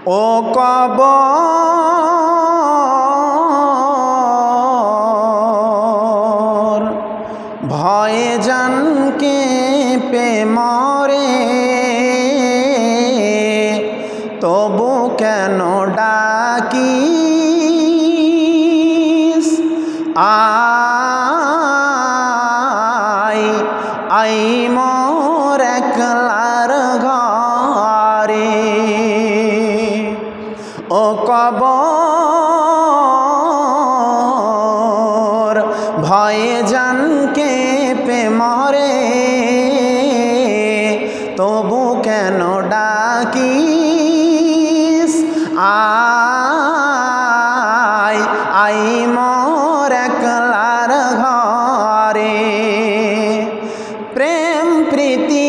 ও কবর ভয়ে জানকে পে মরে, তবু কেন ডাকিস আই মোর একলার ঘরে। ও কবর ভয়ে জানকে পে মরে, তবু কেন ডাকিস আই মোর একলার ঘরে। প্রেম প্রীতি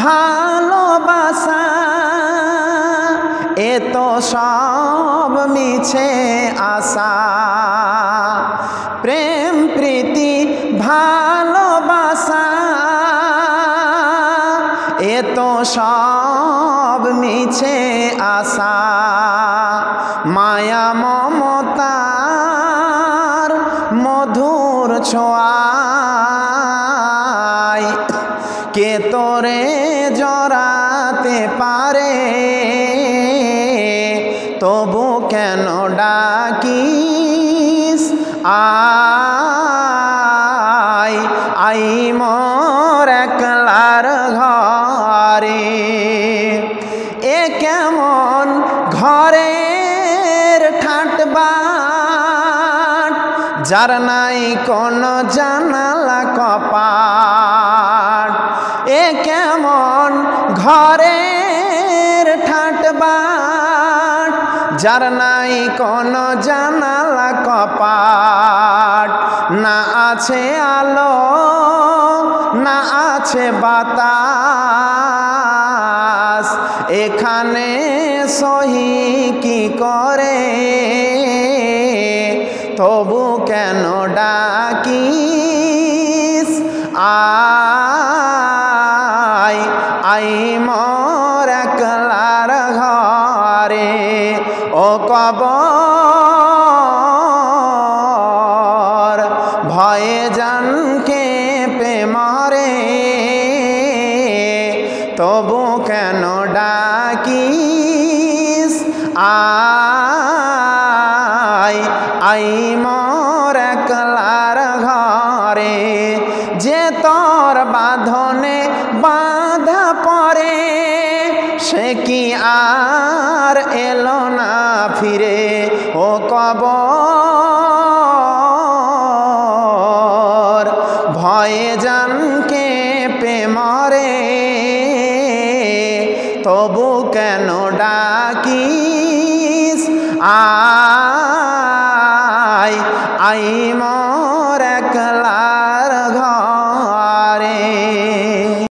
ভালোবাসা এ তো সব মিছে আশা। প্রেম প্রীতি ভালোবাসা এ তো সব মিছে আশা। মায়া মমতার মধুর ছোঁয়ায় কে তোরে জড়াতে পারে, তবু কেন ডাকিস আই মোর একলার ঘরে। এ কেমন ঘরের ঠাটবাট, যার নাই কোনো জানালা কপাট। এ কেমন ঘরের ঠাটবাট, যার নাই কোনো জানালা কপাট। না আছে আলো না আছে বাতাস, এখানে সহি কি করে, তবু কেন ডাকিস আই মোর একলার ঘরে। ও কবর ভয়ে জানকে পে মরে, তবু কেন ডাকিস আই মোর একলার ঘরে। যে তোর বাঁধনে বাঁধা পড়ে, সে কি আর এলো না ফিরে। ও কবর ভয়ে জানকে পে মরে, তবু কেন ডাকিস আই মোর একলা